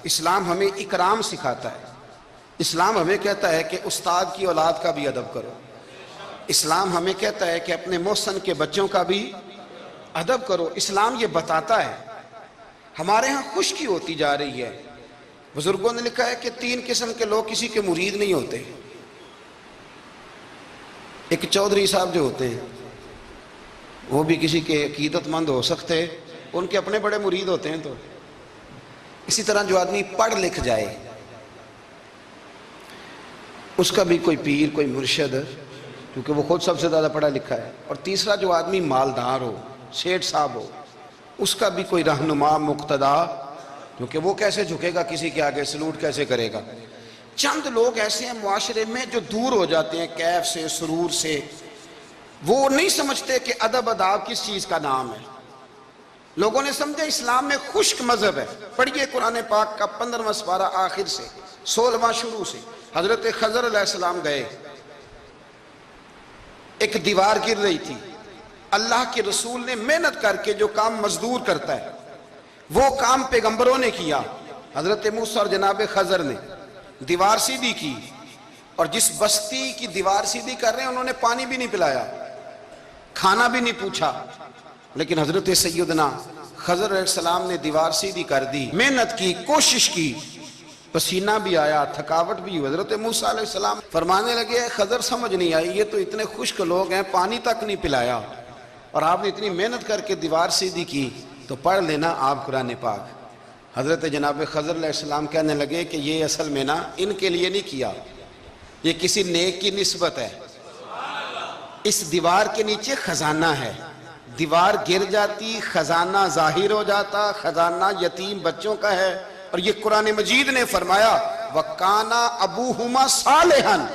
اسلام ہمیں اکرام سکھاتا ہے۔ اسلام ہمیں کہتا ہے کہ استاد کی اولاد کا بھی ادب کرو۔ اسلام ہمیں کہتا ہے کہ اپنے محسن کے بچوں کا بھی ادب کرو۔ اسلام یہ بتاتا ہے۔ ہمارے ہاں خشکی ہوتی جا رہی ہے۔ بزرگوں نے لکھا ہے کہ 3 قسم کے لوگ کسی کے مرید نہیں ہوتے۔ ایک چودھری صاحب جو ہوتے ہیں وہ بھی کسی کے عقیدت مند ہو سکتے، ان کے اپنے بڑے مرید ہوتے ہیں۔ تو اسی طرح جو آدمی پڑھ لکھ جائے اس کا بھی کوئی پیر، کوئی مرشد، کیونکہ وہ خود سب سے زیادہ پڑھا لکھا ہے۔ اور تیسرا جو آدمی مالدار ہو، سیٹھ صاحب ہو، اس کا بھی کوئی رہنما، مقتدا، کیونکہ وہ کیسے جھکے گا کسی کے آگے، سلوٹ کیسے کرے گا۔ چند لوگ ایسے ہیں معاشرے میں جو دور ہو جاتے ہیں کیف سے، سرور سے۔ وہ نہیں سمجھتے کہ ادب آداب کس چیز کا نام ہے۔ لوگوں نے سمجھا اسلام میں خشک مذہب ہے۔ پڑھیے قرآن پاک کا 15واں سپارہ آخر سے 16واں شروع سے۔ حضرت خضر علیہ السلام گئے، ایک دیوار گر رہی تھی۔ اللہ کے رسول نے محنت کر کے جو کام مزدور کرتا ہے وہ کام پیغمبروں نے کیا۔ حضرت موسیٰ اور جناب خضر نے دیوار سیدھی کی، اور جس بستی کی دیوار سیدھی کر رہے ہیں انہوں نے پانی بھی نہیں پلایا، کھانا بھی نہیں پوچھا، لیکن حضرت سیدنا خضر علیہ السلام نے دیوار سیدھی کر دی، محنت کی، کوشش کی، پسینہ بھی آیا، تھکاوٹ بھی ہوئی۔ حضرت موسیٰ علیہ السلام فرمانے لگے، خضر سمجھ نہیں آئی، یہ تو اتنے خشک لوگ ہیں، پانی تک نہیں پلایا، اور آپ نے اتنی محنت کر کے دیوار سیدھی کی، تو پڑھ لینا آپ قرآن پاک۔ حضرت جناب خضر علیہ السلام کہنے لگے کہ یہ اصل میں نا ان کے لیے نہیں کیا، یہ کسی نیک کی نسبت ہے۔ اس دیوار کے نیچے خزانہ ہے، دیوار گر جاتی، خزانہ ظاہر ہو جاتا، خزانہ یتیم بچوں کا ہے۔ اور یہ قرآن مجید نے فرمایا وَقَانَ أَبُوهُمَا صَالِحًا،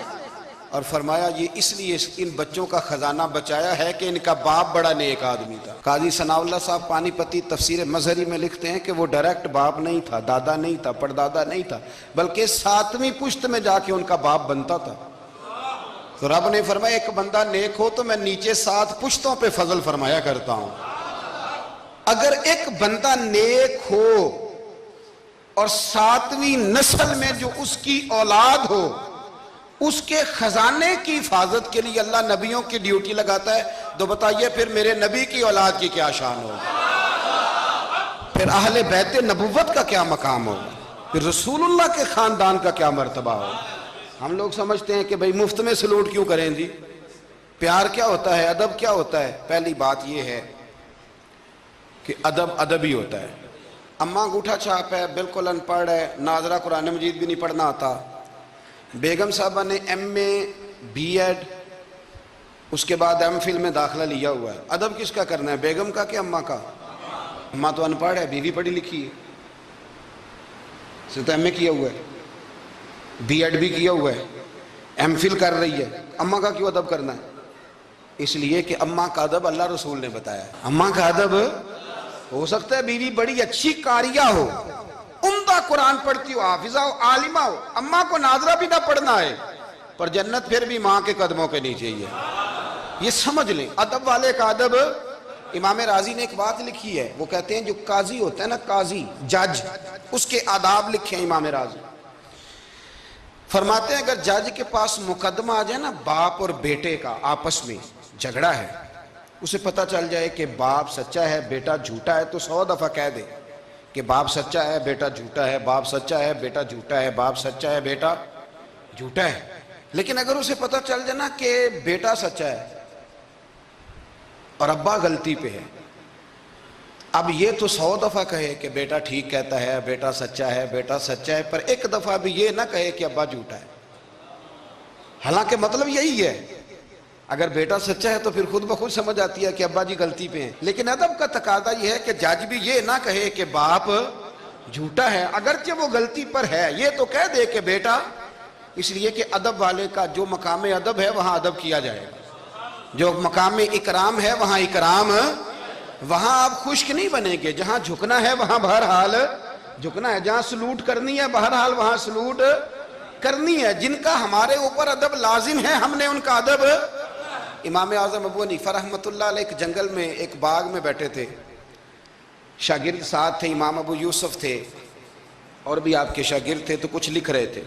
اور فرمایا یہ اس لیے ان بچوں کا خزانہ بچایا ہے کہ ان کا باپ بڑا نیک آدمی تھا۔ قاضی ثناء اللہ صاحب پانی پتی تفسیر مظہری میں لکھتے ہیں کہ وہ ڈائریکٹ باپ نہیں تھا، دادا نہیں تھا، پردادا نہیں تھا، بلکہ 7ویں پشت میں جا کے ان کا باپ بنتا تھا۔ تو رب نے فرمایا ایک بندہ نیک ہو تو میں نیچے 7 پشتوں پہ فضل فرمایا کرتا ہوں۔ اگر ایک بندہ نیک ہو اور 7ویں نسل میں جو اس کی اولاد ہو، اس کے خزانے کی حفاظت کے لیے اللہ نبیوں کی ڈیوٹی لگاتا ہے، تو بتائیے پھر میرے نبی کی اولاد کی کیا شان ہوگی، پھر اہل بیت نبوت کا کیا مقام ہوگا، پھر رسول اللہ کے خاندان کا کیا مرتبہ ہوگا۔ ہم لوگ سمجھتے ہیں کہ بھئی مفت میں سلوٹ کیوں کریں جی، پیار کیا ہوتا ہے، ادب کیا ہوتا ہے۔ پہلی بات یہ ہے کہ ادب ادب ہی ہوتا ہے۔ اماں انگوٹھا چھاپ ہے، بالکل ان پڑھ ہے، ناظرہ قرآن مجید بھی نہیں پڑھنا آتا، بیگم صاحبہ نے ایم اے، بی ایڈ، اس کے بعد ایم فل میں داخلہ لیا ہوا ہے۔ ادب کس کا کرنا ہے، بیگم کا کہ اماں کا؟ اماں تو ان پڑھ ہے، بیوی پڑھی لکھی ہے، اسے تو ایم اے کیا ہوا ہے، بی ایڈ بھی کیا ہوا ہے، ایم فل کر رہی ہے، اماں کا کیوں ادب کرنا ہے؟ اس لیے کہ اماں کا ادب اللہ رسول نے بتایا ہے۔ اماں کا ادب ہو سکتا ہے بیوی بڑی اچھی قاریہ ہو، عمدہ قرآن پڑھتی ہو، حافظہ ہو، عالمہ ہو، اماں کو ناظرہ بھی نہ پڑھنا ہے، پر جنت پھر بھی ماں کے قدموں کے نیچے ہی ہے۔ یہ سمجھ لیں ادب والے کا ادب۔ امام راضی نے ایک بات لکھی ہے، وہ کہتے ہیں جو قاضی ہوتا ہے نا، قاضی، جج، اس کے آداب لکھے ہیں امام راضی۔ فرماتے ہیں اگر جج کے پاس مقدمہ آ جائے نا باپ اور بیٹے کا آپس میں جھگڑا ہے، اسے پتہ چل جائے کہ باپ سچا ہے بیٹا جھوٹا ہے، تو 100 دفعہ کہہ دے کہ باپ سچا ہے بیٹا جھوٹا ہے، باپ سچا ہے بیٹا جھوٹا ہے، باپ سچا ہے بیٹا جھوٹا ہے۔ لیکن اگر اسے پتہ چل جائے نا کہ بیٹا سچا ہے اور ابا غلطی پہ ہے، اب یہ تو 100 دفعہ کہے کہ بیٹا ٹھیک کہتا ہے، بیٹا سچا ہے، بیٹا سچا ہے، پر ایک دفعہ بھی یہ نہ کہے کہ ابا جھوٹا ہے۔ حالانکہ مطلب یہی ہے، اگر بیٹا سچا ہے تو پھر خود بخود سمجھ آتی ہے کہ ابا جی غلطی پہ ہیں۔ لیکن ادب کا تقاضا یہ ہے کہ جج بھی یہ نہ کہے کہ باپ جھوٹا ہے، اگرچہ وہ غلطی پر ہے، یہ تو کہہ دے کہ بیٹا، اس لیے کہ ادب والے کا جو مقام ادب ہے وہاں ادب کیا جائے گا، جو مقام اکرام ہے وہاں اکرام، وہاں آپ خشک نہیں بنیں گے، جہاں جھکنا ہے وہاں بہرحال جھکنا ہے، جہاں سلوٹ کرنی ہے بہرحال وہاں سلوٹ کرنی ہے۔ جن کا ہمارے اوپر ادب لازم ہے ہم نے ان کا ادب۔ امام اعظم ابو حنیفہ رحمۃ اللہ علیہ ایک جنگل میں ایک باغ میں بیٹھے تھے، شاگرد ساتھ تھے، امام ابو یوسف تھے، اور بھی آپ کے شاگرد تھے تو کچھ لکھ رہے تھے.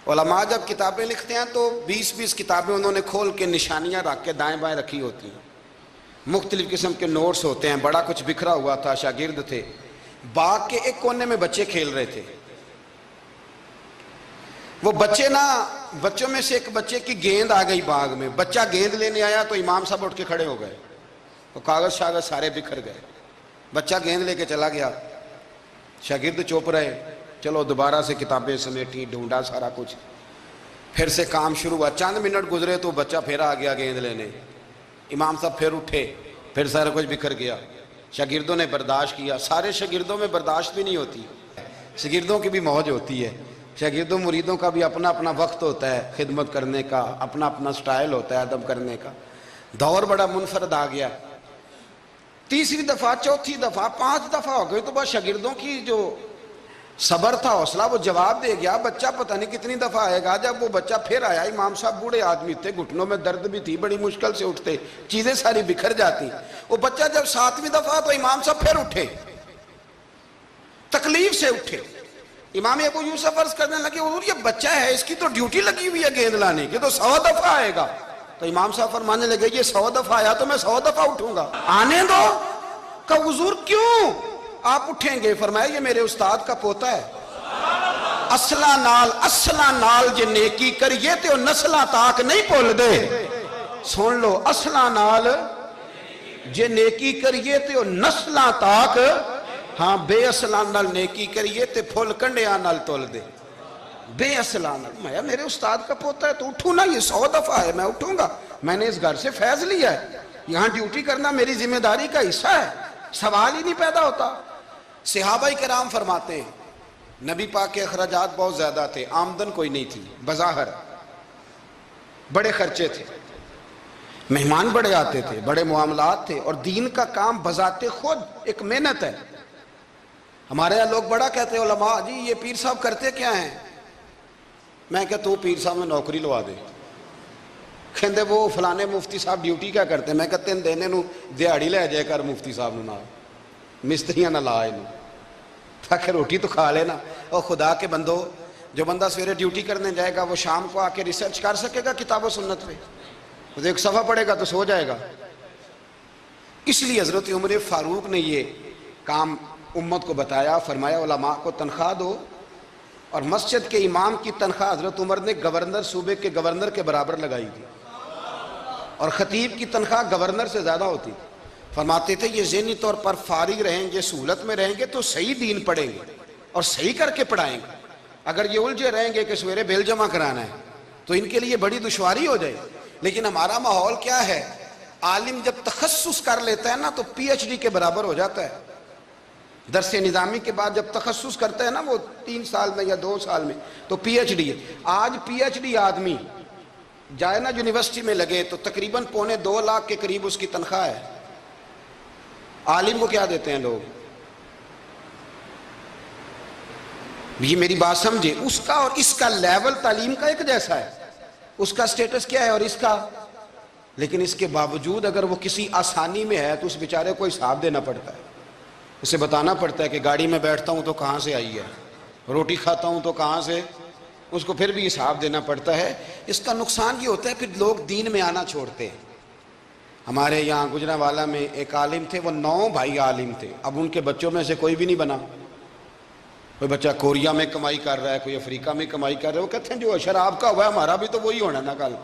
علماء جب کتابیں لکھتے ہیں تو 20-20 کتابیں انہوں نے کھول کے نشانیاں رکھ کے دائیں بائیں رکھی ہوتی ہیں, مختلف قسم کے نوٹس ہوتے ہیں, بڑا کچھ بکھرا ہوا تھا. شاگرد تھے, باغ کے ایک کونے میں بچے کھیل رہے تھے. وہ بچوں میں سے ایک بچے کی گیند آ گئی باغ میں. بچہ گیند لینے آیا تو امام صاحب اٹھ کے کھڑے ہو گئے, وہ کاغذ شاغذ سارے بکھر گئے. بچہ گیند لے کے چلا گیا, شاگرد چوپ رہے. چلو دوبارہ سے کتابیں سمیٹی, ڈھونڈا سارا کچھ, پھر سے کام شروع ہوا. چند منٹ گزرے تو بچہ پھر آ گیا گیند لینے. امام صاحب پھر اٹھے, پھر سارا کچھ بکھر گیا. شاگردوں نے برداشت کیا. سارے شاگردوں میں برداشت بھی نہیں ہوتی, شاگردوں کی بھی موج ہوتی ہے. شاگردوں مریدوں کا بھی اپنا اپنا وقت ہوتا ہے خدمت کرنے کا, اپنا اپنا سٹائل ہوتا ہے ادب کرنے کا. دور بڑا منفرد آ گیا. تیسری دفعہ, چوتھی دفعہ, 5 دفعہ ہو گئی تو بس شاگردوں کی جو صبر تھا, حوصلہ, وہ جواب دے گیا. بچہ پتہ نہیں کتنی دفعہ آئے گا. جب وہ بچہ پھر آیا, امام صاحب بوڑھے آدمی تھے, گھٹنوں میں درد بھی تھی, بڑی مشکل سے اٹھتے, چیزیں ساری بکھر جاتی. وہ بچہ جب 7ویں دفعہ تو امام صاحب پھر اٹھے, تکلیف سے اٹھے. امام ابو یوسف عرض کرنے لگے, حضور یہ بچہ ہے, اس کی تو ڈیوٹی لگی ہوئی ہے گیند لانے کی, تو 100 دفعہ آئے گا. تو امام صاحب فرمانے لگے, یہ 100 دفعہ آیا تو میں 100 دفعہ اٹھوں گا, آنے دو. کہ حضور کیوں آپ اٹھیں گے؟ فرمایا یہ میرے استاد کا پوتا ہے. اصلا نال جے نیکی کریے تے نسلاں تاک نہیں بھول دے. سن لو, اصلا نال جے نیکی کریے تے نسلاں تاک, ہاں بے اصلاں نال نیکی کریے تے پھول کنڈیاں نال تول دے. بے اصلاں نال, میں میرے استاد کا پوتا ہے تو اٹھوں نا, یہ 100 دفعہ ہے, میں اٹھوں گا. میں نے اس گھر سے فیض لیا ہے, یہاں ڈیوٹی کرنا میری ذمہ داری کا حصہ ہے. سوال ہی نہیں پیدا ہوتا. صحابہ کرام فرماتے ہیں نبی پاک کے اخراجات بہت زیادہ تھے, آمدن کوئی نہیں تھی, بظاہر بڑے خرچے تھے, مہمان بڑے آتے تھے, بڑے معاملات تھے, اور دین کا کام بذات خود ایک محنت ہے. ہمارے یہاں لوگ بڑا کہتے ہیں علماء, جی یہ پیر صاحب کرتے کیا ہیں؟ میں کہتا ہوں پیر صاحب میں نوکری لوا دے. کہندے وہ فلانے مفتی صاحب ڈیوٹی کیا کرتے ہیں؟ میں کہتے ہیں دینے نو دیہڑی لے جائے کر مفتی صاحب نو, مستریاں نہ لا انہوں, تاکہ روٹی تو کھا لینا. اور خدا کے بندو, جو بندہ سویرے ڈیوٹی کرنے جائے گا وہ شام کو آ کے ریسرچ کر سکے گا کتاب و سنت پہ؟ وہ ایک صفحہ پڑھے گا تو سو جائے گا. اس لیے حضرت عمر فاروق نے یہ کام امت کو بتایا, فرمایا علماء کو تنخواہ دو. اور مسجد کے امام کی تنخواہ حضرت عمر نے گورنر, صوبے کے گورنر کے برابر لگائی تھی, اور خطیب کی تنخواہ گورنر سے زیادہ ہوتی. فرماتے تھے یہ ذہنی طور پر فارغ رہیں گے, سہولت میں رہیں گے تو صحیح دین پڑھیں گے اور صحیح کر کے پڑھائیں گے. اگر یہ الجھے رہیں گے کہ سویرے بل جمع کرانا ہے تو ان کے لیے بڑی دشواری ہو جائے. لیکن ہمارا ماحول کیا ہے, عالم جب تخصص کر لیتا ہے نا تو پی ایچ ڈی کے برابر ہو جاتا ہے. درس نظامی کے بعد جب تخصص کرتا ہے نا وہ 3 سال میں یا 2 سال میں, تو پی ایچ ڈی ہے. آج پی ایچ ڈی آدمی جائے نا یونیورسٹی میں لگے تو تقریباً 2.25 لاکھ کے قریب اس کی تنخواہ ہے. عالم کو کیا دیتے ہیں لوگ؟ یہ میری بات سمجھے, اس کا اور اس کا لیول تعلیم کا ایک جیسا ہے, اس کا سٹیٹس کیا ہے اور اس کا. لیکن اس کے باوجود اگر وہ کسی آسانی میں ہے تو اس بیچارے کو حساب دینا پڑتا ہے, اسے بتانا پڑتا ہے کہ گاڑی میں بیٹھتا ہوں تو کہاں سے آئی ہے, روٹی کھاتا ہوں تو کہاں سے, اس کو پھر بھی حساب دینا پڑتا ہے. اس کا نقصان یہ ہوتا ہے پھر لوگ دین میں آنا چھوڑتے ہیں. ہمارے یہاں گجرانوالہ میں ایک عالم تھے, وہ 9 بھائی عالم تھے. اب ان کے بچوں میں سے کوئی بھی نہیں بنا. کوئی بچہ کوریا میں کمائی کر رہا ہے, کوئی افریقہ میں کمائی کر رہا ہے. وہ کہتے ہیں جو شراب کا ہوا ہے ہمارا بھی تو وہی ہونا نا. کل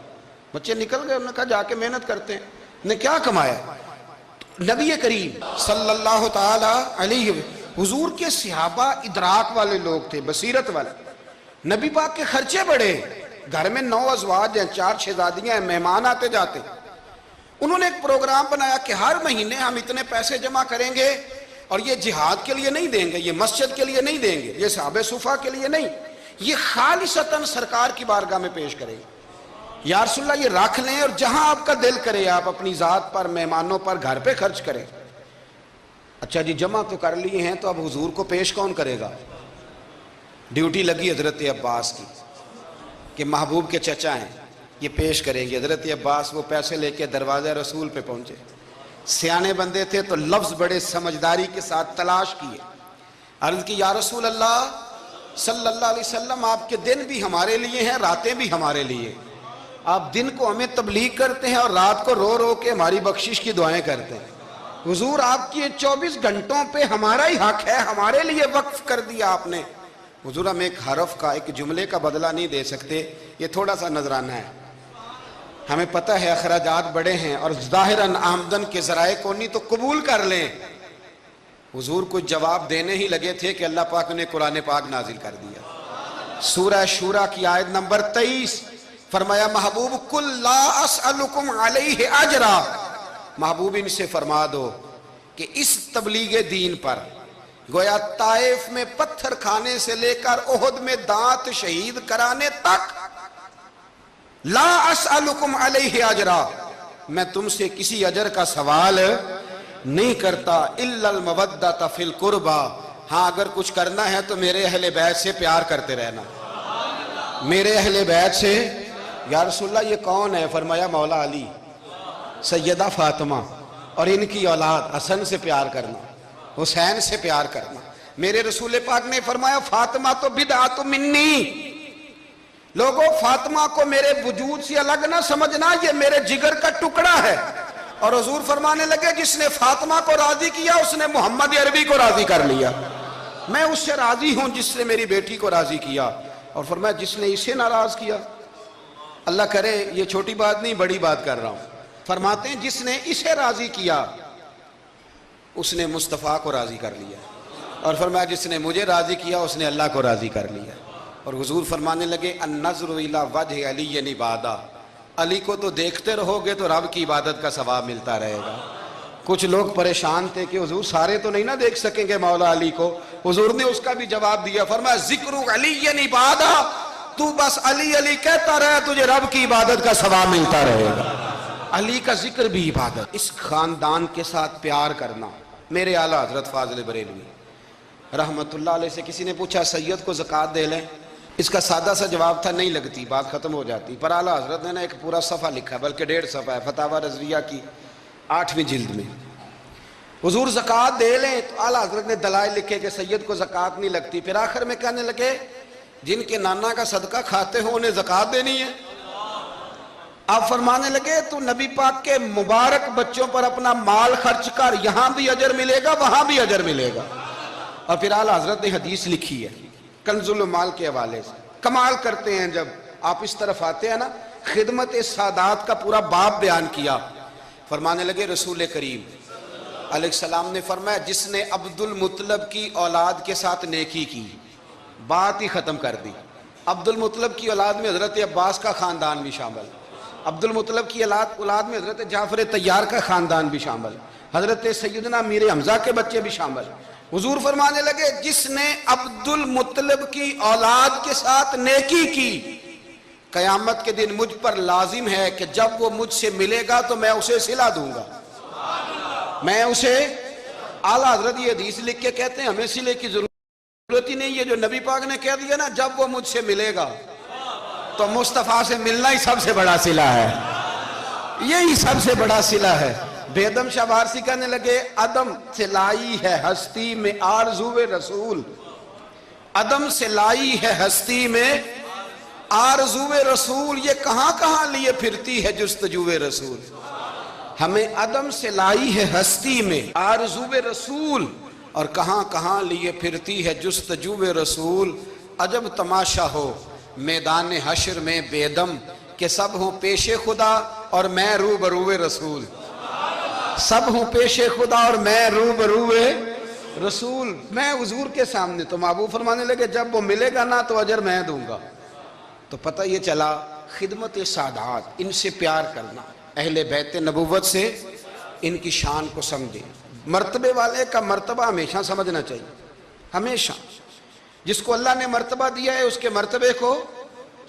بچے نکل گئے, انہوں نے کہا جا کے محنت کرتے ہیں. نے کیا کمایا؟ نبی کریم صلی اللہ تعالی علیہ حضور کے صحابہ ادراک والے لوگ تھے, بصیرت والے. نبی پاک کے خرچے بڑے, گھر میں 9 ازواج ہیں, 4 شہزادیاں ہیں, مہمان آتے جاتے. انہوں نے ایک پروگرام بنایا کہ ہر مہینے ہم اتنے پیسے جمع کریں گے, اور یہ جہاد کے لیے نہیں دیں گے, یہ مسجد کے لیے نہیں دیں گے, یہ صحابہ صفا کے لیے نہیں, یہ خالصتاً سرکار کی بارگاہ میں پیش کریں گے. یا رسول اللہ یہ رکھ لیں, اور جہاں آپ کا دل کرے آپ اپنی ذات پر, مہمانوں پر, گھر پہ خرچ کریں. اچھا جی جمع تو کر لیے ہیں, تو اب حضور کو پیش کون کرے گا؟ ڈیوٹی لگی حضرت عباس کی کہ محبوب کے چچا ہیں, یہ پیش کریں گے. حضرت عباس وہ پیسے لے کے دروازہ رسول پہ پہنچے. سیانے بندے تھے تو لفظ بڑے سمجھداری کے ساتھ تلاش کیے. عرض کی یا رسول اللہ صلی اللہ علیہ وسلم آپ کے دن بھی ہمارے لیے ہیں، راتیں بھی ہمارے لیے. آپ دن کو ہمیں تبلیغ کرتے ہیں اور رات کو رو رو کے ہماری بخشش کی دعائیں کرتے ہیں. حضور آپ کی 24 گھنٹوں پہ ہمارا ہی حق ہے، ہمارے لیے وقف کر دیا آپ نے. حضور ہم ایک حرف کا، ایک جملے کا بدلہ نہیں دے سکتے، یہ تھوڑا سا نذرانہ ہے. ہمیں پتہ ہے اخراجات بڑے ہیں اور ظاہراً آمدن کے ذرائع کو نہیں تو قبول کر لیں. حضور کو جواب دینے ہی لگے تھے کہ اللہ پاک نے قرآن پاک نازل کر دیا. سورہ شورى کی آیت نمبر 23 فرمایا محبوب قل لا اسألکم علیہ اجرا، محبوب ان سے فرما دو کہ اس تبلیغ دین پر گویا طائف میں پتھر کھانے سے لے کر احد میں دانت شہید کرانے تک لا اسألکم علیہ اجرا، میں تم سے کسی اجر کا سوال نہیں کرتا الا المودۃ فی القربى، ہاں اگر کچھ کرنا ہے تو میرے اہل بیت سے پیار کرتے رہنا. میرے اہل بیت سے. یا رسول اللہ یہ کون ہے؟ فرمایا مولا علی، سیدہ فاطمہ اور ان کی اولاد حسن سے پیار کرنا، حسین سے پیار کرنا. میرے رسول پاک نے فرمایا فاطمہ تو بدعت منی، لوگوں فاطمہ کو میرے وجود سے الگ نہ سمجھنا، یہ میرے جگر کا ٹکڑا ہے. اور حضور فرمانے لگے جس نے فاطمہ کو راضی کیا اس نے محمد عربی کو راضی کر لیا. میں اس سے راضی ہوں جس نے میری بیٹی کو راضی کیا. اور فرمایا جس نے اسے ناراض کیا، اللہ کرے یہ چھوٹی بات نہیں بڑی بات کر رہا ہوں، فرماتے ہیں جس نے اسے راضی کیا اس نے مصطفیٰ کو راضی کر لیا. اور فرمایا جس نے مجھے راضی کیا اس نے اللہ کو راضی کر لیا. اور حضور فرمانے لگے النظر الی وجہ علی عبادہ، علی کو تو دیکھتے رہو گے تو رب کی عبادت کا ثواب ملتا رہے گا. کچھ لوگ پریشان تھے کہ حضور سارے تو نہیں نہ دیکھ سکیں گے مولا علی کو. حضور نے اس کا بھی جواب دیا، فرمایا ذکر علی عبادہ، تو بس علی علی کہتا رہے تجھے رب کی عبادت کا ثواب ملتا رہے گا. علی کا ذکر بھی عبادت. اس خاندان کے ساتھ پیار کرنا. میرے اعلیٰ حضرت فاضل بریلوی رحمت اللہ علیہ سے کسی نے پوچھا سید کو زکوٰۃ دے لیں؟ اس کا سادہ سا جواب تھا نہیں لگتی، بات ختم ہو جاتی. پر اعلیٰ حضرت نے ایک پورا صفحہ لکھا، بلکہ 1.5 صفحہ ہے، فتاوی رضویہ کی 8ویں جلد میں. حضور زکوٰۃ دے لیں تو اعلیٰ حضرت نے دلائل لکھے کہ سید کو زکوٰۃ نہیں لگتی. پھر آخر میں کہنے لگے جن کے نانا کا صدقہ کھاتے ہو انہیں زکوٰۃ دینی ہے. آپ فرمانے لگے تو نبی پاک کے مبارک بچوں پر اپنا مال خرچ کر، یہاں بھی اجر ملے گا وہاں بھی اجر ملے گا. اور پھر اعلیٰ حضرت نے حدیث لکھی ہے کنز المال کے حوالے سے. کمال کرتے ہیں جب آپ اس طرف آتے ہیں نا، خدمت سادات کا پورا باب بیان کیا. فرمانے لگے رسول کریم علیہ السلام نے فرمایا جس نے عبد المطلب کی اولاد کے ساتھ نیکی کی، بات ہی ختم کر دی. عبد المطلب کی اولاد میں حضرت عباس کا خاندان بھی شامل، عبد المطلب کی اولاد میں حضرت جعفر طیار کا خاندان بھی شامل، حضرت سیدنا میر حمزہ کے بچے بھی شامل. حضور فرمانے لگے جس نے عبد المطلب کی اولاد کے ساتھ نیکی کی، قیامت کے دن مجھ پر لازم ہے کہ جب وہ مجھ سے ملے گا تو میں اسے صلہ دوں گا. میں اسے، اعلیٰ حضرت یہ حدیث لکھ کے کہتے ہیں ہمیں صلے کی ضرورت ہی نہیں ہے، جو نبی پاک نے کہہ دیا نا جب وہ مجھ سے ملے گا، تو مصطفیٰ سے ملنا ہی سب سے بڑا صلہ ہے. یہی سب سے بڑا صلہ ہے. بیدم شاہ وارسی کہنے لگے عدم سے لائی ہے ہستی میں آرزو رسول، عدم سے لائی ہے ہستی میں آرزو رسول، یہ کہاں کہاں لیے پھرتی ہے جستجو رسول. ہمیں عدم سے لائی ہے ہستی میں آرزو رسول، اور کہاں کہاں لیے پھرتی ہے جستجو رسول. عجب تماشا ہو میدان حشر میں بیدم کہ سب ہوں پیش خدا اور میں روبرو رسول. سب ہوں پیش خدا اور میں روبرو رسول. میں حضور کے سامنے، تو محبوب فرمانے لگے جب وہ ملے گا نا تو اجر میں دوں گا. تو پتہ یہ چلا خدمت سادات، ان سے پیار کرنا، اہل بیت نبوت سے ان کی شان کو سمجھیں. مرتبے والے کا مرتبہ ہمیشہ سمجھنا چاہیے، ہمیشہ. جس کو اللہ نے مرتبہ دیا ہے اس کے مرتبے کو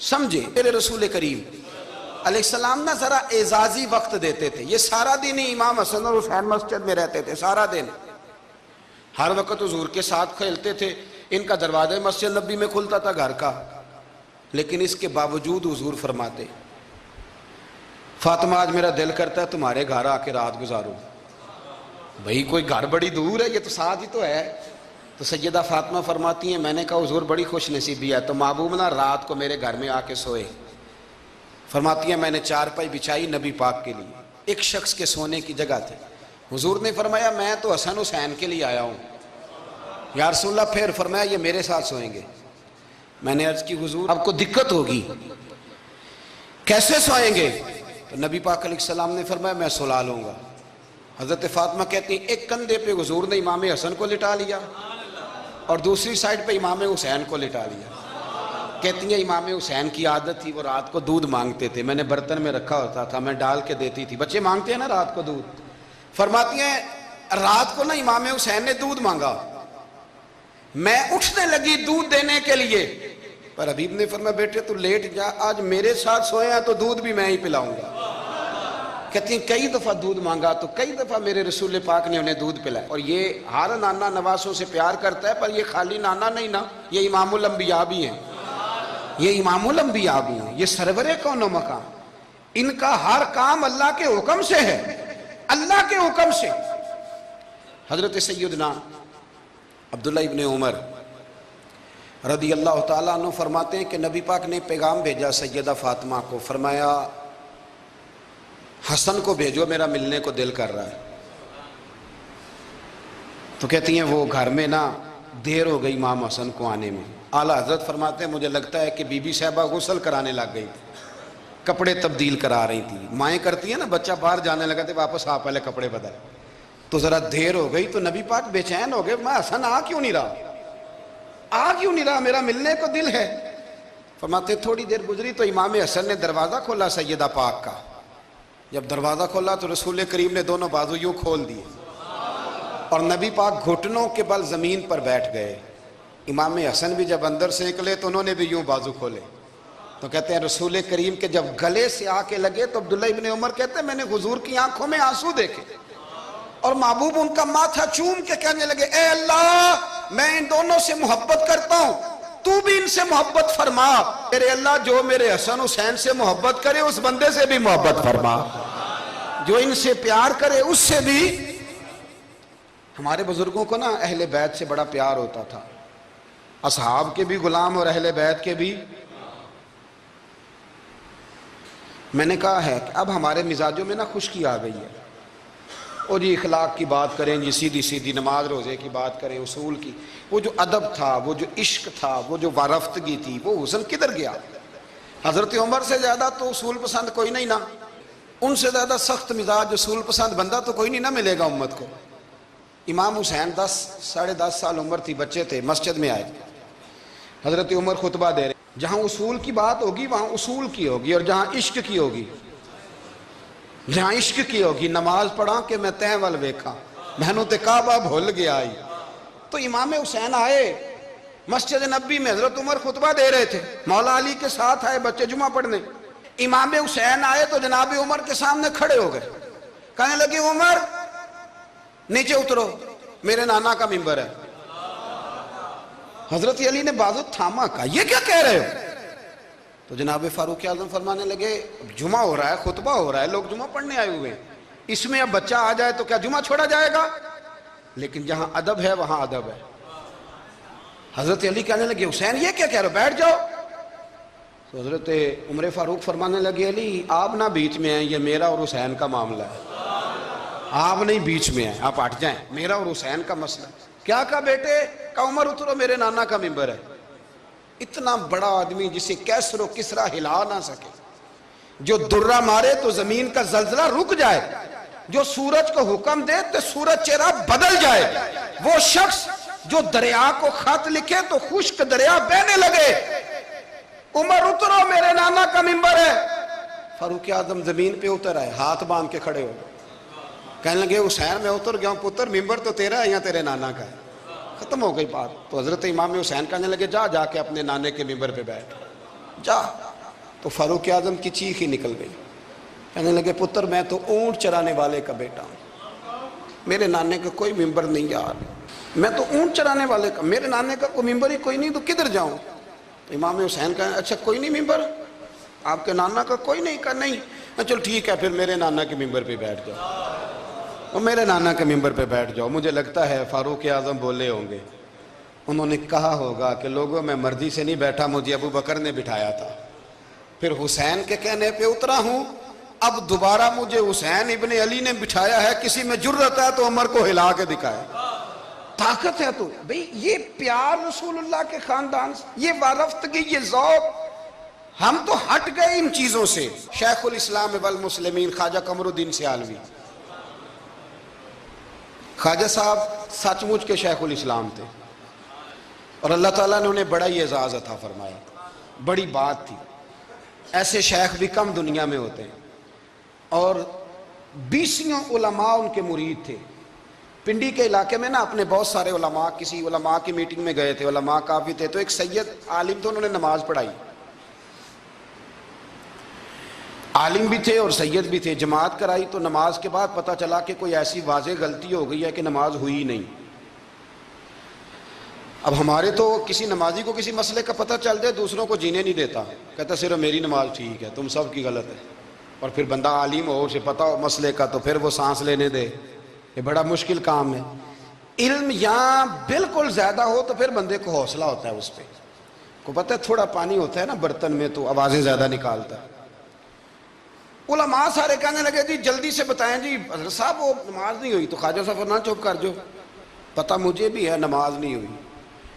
سمجھیں. میرے رسول کریم علیہ السلام نا ذرا اعزازی وقت دیتے تھے. یہ سارا دن ہی امام حسن اور حسین مسجد میں رہتے تھے، سارا دن ہر وقت حضور کے ساتھ کھیلتے تھے. ان کا دروازہ مسجد نبی میں کھلتا تھا گھر کا، لیکن اس کے باوجود حضور فرماتے فاطمہ آج میرا دل کرتا ہے تمہارے گھر آ کے رات گزاروں. بھئی کوئی گھر بڑی دور ہے، یہ تو ساتھ ہی تو ہے، تو سیدہ فاطمہ فرماتی ہیں میں نے کہا حضور بڑی خوش نصیبی ہے تو محبوب نا رات کو میرے گھر میں آ کے سوئے. فرماتی ہیں میں نے چارپائی بچھائی نبی پاک کے لیے, ایک شخص کے سونے کی جگہ تھی. حضور نے فرمایا میں تو حسن حسین کے لیے آیا ہوں. یا رسول اللہ پھر فرمایا یہ میرے ساتھ سوئیں گے. میں نے عرض کی حضور آپ کو دقت ہوگی, کیسے سوئیں گے؟ تو نبی پاک علیہ السلام نے فرمایا میں سلا لوں گا. حضرت فاطمہ کہتی ہیں ایک کندھے پہ حضور نے امام حسن کو لٹا لیا اور دوسری سائڈ پہ امام حسین کو لٹا لیا. کہتی ہیں امام حسین کی عادت تھی وہ رات کو دودھ مانگتے تھے, میں نے برتن میں رکھا ہوتا تھا, میں ڈال کے دیتی تھی, بچے مانگتے ہیں نا رات کو دودھ. فرماتی ہیں رات کو نا امام حسین نے دودھ مانگا, میں اٹھنے لگی دودھ دینے کے لیے, پر حبیب نے فرمایا بیٹے تو لیٹ جا, آج میرے ساتھ سوئے ہیں تو دودھ بھی میں ہی پلاؤں گا. کہتی ہیں کئی دفعہ دودھ مانگا تو کئی دفعہ میرے رسول پاک نے انہیں دودھ پلایا. اور یہ ہر نانا نواسوں سے پیار کرتا ہے, پر یہ خالی نانا نہیں نا, یہ امام الانبیاء بھی ہیں, یہ امام الانبیاء بھی ہیں, یہ سرور کون و مقام. ان کا ہر کام اللہ کے حکم سے ہے, اللہ کے حکم سے. حضرت سیدنا عبداللہ ابن عمر رضی اللہ تعالیٰ عنہ فرماتے ہیں کہ نبی پاک نے پیغام بھیجا سیدہ فاطمہ کو, فرمایا حسن کو بھیجو میرا ملنے کو دل کر رہا ہے. تو کہتی ہیں وہ گھر میں نا دیر ہو گئی امام حسن کو آنے میں. اعلیٰ حضرت فرماتے ہیں مجھے لگتا ہے کہ بی بی صاحبہ غسل کرانے لگ گئی تھی, کپڑے تبدیل کرا رہی تھی. مائیں کرتی ہیں نا بچہ باہر جانے لگا تھے واپس آ پہلے کپڑے بدل, تو ذرا دیر ہو گئی تو نبی پاک بے چین ہو گئے, میں حسن آ کیوں نہیں رہا, میرا ملنے کو دل ہے. فرماتے تھوڑی دیر گزری تو امام حسن نے دروازہ کھولا سیدہ پاک کا. جب دروازہ کھولا تو رسول کریم نے دونوں بازو یوں کھول دیے اور نبی پاک گھٹنوں کے بل زمین پر بیٹھ گئے. امام حسن بھی جب اندر سے نکلے تو انہوں نے بھی یوں بازو کھولے. تو کہتے ہیں رسول کریم کے جب گلے سے آ کے لگے تو عبداللہ ابن عمر کہتے ہیں میں نے حضور کی آنکھوں میں آنسو دیکھے اور محبوب ان کا ماتھا چوم کے کہنے لگے اے اللہ میں ان دونوں سے محبت کرتا ہوں, تو بھی ان سے محبت فرما. میرے اللہ جو میرے حسن حسین سے محبت کرے اس بندے سے بھی محبت فرما, جو ان سے پیار کرے اس سے بھی. ہمارے بزرگوں کو نا اہل بیت سے بڑا پیار ہوتا تھا, اصحاب کے بھی غلام اور اہل بیت کے بھی. میں نے کہا ہے کہ اب ہمارے مزاجوں میں نا خشکی آ گئی ہے, اور جی اخلاق کی بات کریں, جی سیدھی سیدھی نماز روزے کی بات کریں, اصول کی. وہ جو ادب تھا, وہ جو عشق تھا, وہ جو وارفتگی تھی, وہ حسن کدھر گیا؟ حضرت عمر سے زیادہ تو اصول پسند کوئی نہیں نا, ان سے زیادہ سخت مزاج اصول پسند بندہ تو کوئی نہیں نہ ملے گا امت کو. امام حسین 10-10.5 سال عمر تھی, بچے تھے, مسجد میں آئے. حضرت عمر خطبہ دے رہے, جہاں اصول کی بات ہوگی وہاں اصول کی ہوگی, اور جہاں عشق کی ہوگی, جہاں عشق کی ہوگی. نماز پڑھا کہ میں تیں ول ویکھا, محنو تے کعبہ بھول گیا آئی. تو امام حسین آئے مسجد نبی میں, حضرت عمر خطبہ دے رہے تھے, مولا علی کے ساتھ آئے بچے جمعہ پڑھنے. امام حسین آئے تو جناب عمر کے سامنے کھڑے ہو گئے, کہنے لگے عمر نیچے اترو, میرے نانا کا ممبر ہے. حضرت علی نے بازو تھاما, کہا یہ کیا کہہ رہے ہو؟ تو جناب فاروق اعظم فرمانے لگے جمعہ ہو رہا ہے, خطبہ ہو رہا ہے, لوگ جمعہ پڑھنے آئے ہوئے ہیں, اس میں اب بچہ آ جائے تو کیا جمعہ چھوڑا جائے گا؟ لیکن جہاں ادب ہے وہاں ادب ہے. حضرت علی کہنے لگے حسین یہ کیا کہہ رہے ہو, بیٹھ جاؤ. تو حضرت عمر فاروق فرمانے لگے علی آپ نہ بیچ میں ہیں, یہ میرا اور حسین کا معاملہ ہے, آپ نہیں بیچ میں ہیں, آپ ہٹ جائیں, میرا اور حسین کا مسئلہ. کیا کہا بیٹے؟ کہا عمر اترو, میرے نانا کا ممبر ہے. اتنا بڑا آدمی جسے کیسر و کسرا ہلا نہ سکے, جو درہ مارے تو زمین کا زلزلہ رک جائے, جو سورج کو حکم دے تو سورج چہرہ بدل جائے, وہ شخص جو دریا کو خط لکھے تو خشک دریا بہنے لگے. عمر اترو, میرے نانا کا ممبر ہے. فاروق اعظم زمین پہ اتر آئے, ہاتھ باندھ کے کھڑے ہو, کہنے لگے حسین میں اتر گیا ہوں پتر, ممبر تو تیرا ہے یا تیرے نانا کا ہے. ختم ہو گئی بات. تو حضرت امام حسین کہنے لگے جا کے اپنے نانے کے ممبر پہ بیٹھ جا. تو فاروق اعظم کی چیخ ہی نکل گئی, کہنے لگے پتر میں تو اونٹ چرانے والے کا بیٹا ہوں, میرے نانے کا کوئی ممبر نہیں یار, میں تو اونٹ چرانے والے کا, میرے نانے کا کوئی ممبر ہی کوئی نہیں, تو کدھر جاؤں؟ تو امام حسین کہا اچھا کوئی نہیں ممبر آپ کے نانا کا کوئی نہیں؟ کہا نہیں. چل ٹھیک ہے پھر میرے نانا کے ممبر پہ بیٹھ جاؤ, اور میرے نانا کے ممبر پہ بیٹھ جاؤ. مجھے لگتا ہے فاروق اعظم بولے ہوں گے انہوں نے کہا ہوگا کہ لوگوں میں مرضی سے نہیں بیٹھا، مجھے ابو بکر نے بٹھایا تھا، پھر حسین کے کہنے پہ اترا ہوں، اب دوبارہ مجھے حسین ابن علی نے بٹھایا ہے، کسی میں جرت ہے تو عمر کو ہلا کے دکھائے، طاقت ہے تو بھئی یہ پیار رسول اللہ کے خاندان سے، یہ وارفتگی، یہ ذوق، ہم تو ہٹ گئے ان چیزوں سے۔ شیخ الاسلام والمسلمین خواجہ قمر الدین سیالوی، خواجہ صاحب سچ مچ کے شیخ الاسلام تھے، اور اللہ تعالیٰ نے انہیں بڑا ہی اعزاز عطا فرمایا، بڑی بات تھی، ایسے شیخ بھی کم دنیا میں ہوتے ہیں، اور 20 علماء ان کے مرید تھے۔ پنڈی کے علاقے میں نا اپنے بہت سارے علماء، کسی علماء کی میٹنگ میں گئے تھے، علماء کافی تھے، تو ایک سید عالم تھے، انہوں نے نماز پڑھائی، عالم بھی تھے اور سید بھی تھے، جماعت کرائی، تو نماز کے بعد پتہ چلا کہ کوئی ایسی واضح غلطی ہو گئی ہے کہ نماز ہوئی نہیں۔ اب ہمارے تو کسی نمازی کو کسی مسئلے کا پتہ چل جائے دوسروں کو جینے نہیں دیتا، کہتا صرف میری نماز ٹھیک ہے، تم سب کی غلط ہے، اور پھر بندہ عالم ہو، اسے پتہ ہو مسئلے کا، تو پھر وہ سانس لینے دے، یہ بڑا مشکل کام ہے۔ علم یہاں بالکل زیادہ ہو تو پھر بندے کو حوصلہ ہوتا ہے اس پہ، کو پتہ ہے تھوڑا پانی ہوتا ہے نا برتن میں تو آوازیں زیادہ نکالتا ہے۔ علماء سارے کہنے لگے جی جلدی سے بتائیں جی حضرت صاحب وہ نماز نہیں ہوئی، تو خواجہ صاحب فرمایا چپ کر جو، پتہ مجھے بھی ہے نماز نہیں ہوئی،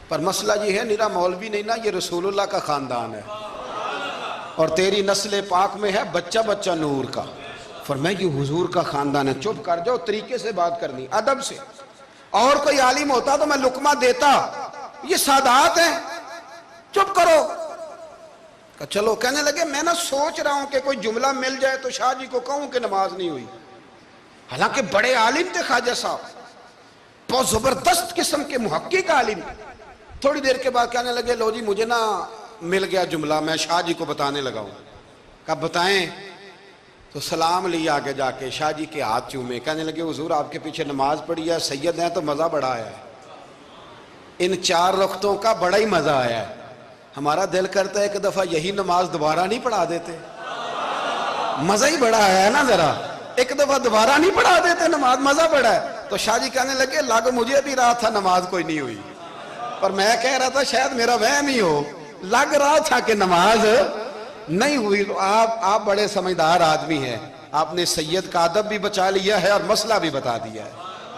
پر مسئلہ یہ ہے نیرا مولوی نہیں نا، یہ رسول اللہ کا خاندان ہے، اور تیری نسل پاک میں ہے بچہ بچہ نور کا، فرمایا یہ حضور کا خاندان ہے، چپ کر جاؤ، طریقے سے بات کرنی، ادب سے، اور کوئی عالم ہوتا تو میں لقمہ دیتا، یہ سادات ہیں، چپ کرو۔ کہ چلو، کہنے لگے میں نہ سوچ رہا ہوں کہ کوئی جملہ مل جائے تو شاہ جی کو کہوں کہ نماز نہیں ہوئی، حالانکہ بڑے عالم تھے خواجہ صاحب، بہت زبردست قسم کے محقق عالم۔ تھوڑی دیر کے بعد کہنے لگے لو جی مجھے نا مل گیا جملہ، میں شاہ جی کو بتانے لگا ہوں۔ کہا بتائیں، تو سلام لیا آگے جا کے، شاہ جی کے ہاتھ چومے، کہنے لگے حضور آپ کے پیچھے نماز پڑھی ہے، سید ہیں تو مزہ بڑا آیا ہے، ان 4 رکعتوں کا بڑا ہی مزہ آیا ہے، ہمارا دل کرتا ہے ایک دفعہ یہی نماز دوبارہ نہیں پڑھا دیتے، مزہ ہی بڑا آیا ہے نا، ذرا ایک دفعہ دوبارہ نہیں پڑھا دیتے نماز، مزہ بڑا ہے۔ تو شاہ جی کہنے لگے لگ مجھے بھی رہا تھا نماز کوئی نہیں ہوئی، پر میں کہہ رہا تھا شاید میرا وہم ہی ہو، لگ رہا تھا کہ نماز نہیں ہوئی۔ آپ بڑے سمجھدار آدمی ہیں، آپ نے سید کا ادب بھی بچا لیا ہے اور مسئلہ بھی بتا دیا ہے،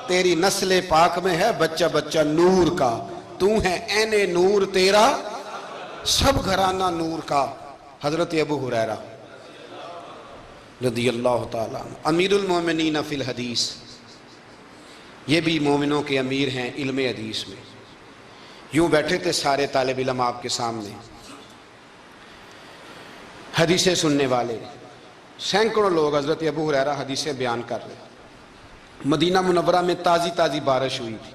تیری نسل پاک میں ہے بچہ بچہ نور کا، تو ہے عین نور تیرا سب گھرانہ نور کا۔ حضرت ابو ہریرہ رضی اللہ تعالیٰ عنہ امیر المومنین فی الحدیث، یہ بھی مومنوں کے امیر ہیں علم حدیث میں۔ یوں بیٹھے تھے سارے طالب علم آپ کے سامنے، حدیثیں سننے والے سینکڑوں لوگ، حضرت ابو ہریرہ حدیثیں بیان کر رہے۔ مدینہ منورہ میں تازی تازی بارش ہوئی تھی،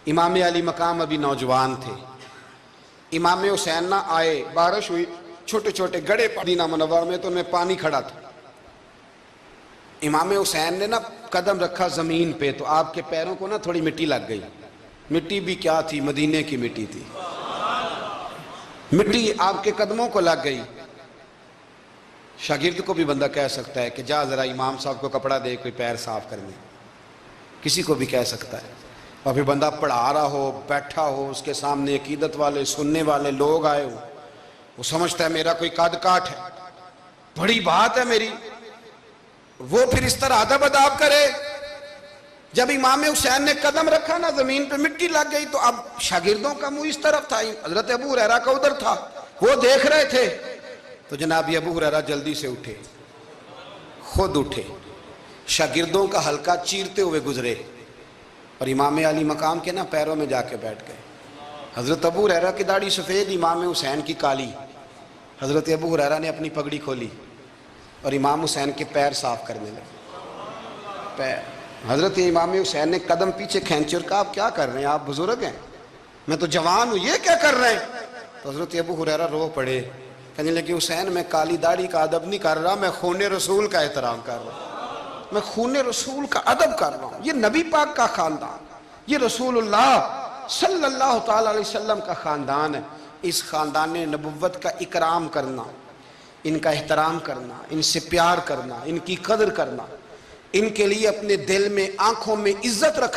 امام علی مقام ابھی نوجوان تھے، امام حسین نہ آئے، بارش ہوئی، چھوٹے چھوٹے گڑھے مدینہ منورہ میں تو ان میں پانی کھڑا تھا، امام حسین نے نا قدم رکھا زمین پہ تو آپ کے پیروں کو نا تھوڑی مٹی لگ گئی، مٹی بھی کیا تھی، مدینے کی مٹی تھی، مٹی آپ کے قدموں کو لگ گئی۔ شاگرد کو بھی بندہ کہہ سکتا ہے کہ جا ذرا امام صاحب کو کپڑا دے کوئی پیر صاف کرنے، کسی کو بھی کہہ سکتا ہے، اور پھر بندہ پڑھا رہا ہو، بیٹھا ہو، اس کے سامنے عقیدت والے سننے والے لوگ آئے ہو، وہ سمجھتا ہے میرا کوئی قد کاٹ ہے، بڑی بات ہے میری، وہ پھر اس طرح ادب اداب کرے۔ جب امام حسین نے قدم رکھا نا زمین پہ مٹی لگ گئی، تو اب شاگردوں کا منہ اس طرف تھا، حضرت ابو ہریرہ کا ادھر تھا، وہ دیکھ رہے تھے، تو جناب ابو ہریرہ جلدی سے اٹھے، خود اٹھے، شاگردوں کا حلقہ چیرتے ہوئے گزرے، اور امام علی مقام کے نا پیروں میں جا کے بیٹھ گئے۔ حضرت ابو ہریرہ کی داڑھی سفید، امام حسین کی کالی، حضرت ابو ہریرہ نے اپنی پگڑی کھولی اور امام حسین کے پیر صاف کرنے لگے۔ حضرت امام حسین نے قدم پیچھے کھینچے اور کہا آپ کیا کر رہے ہیں، آپ بزرگ ہیں، میں تو جوان ہوں، یہ کیا کر رہے ہیں؟ تو حضرت ابو ہریرہ رو پڑے، کہنے لگے حسین میں کالی داڑھی کا ادب نہیں کر رہا، میں خون رسول کا احترام کر رہا ہوں، میں خون رسول کا ادب کر رہا ہوں، یہ نبی پاک کا خاندان، یہ رسول اللہ صلی اللہ تعالی علیہ وسلم کا خاندان ہے، اس خاندان نبوت کا اکرام کرنا، ان کا احترام کرنا، ان سے پیار کرنا، ان کی قدر کرنا، ان کے لیے اپنے دل میں آنکھوں میں عزت رکھنا۔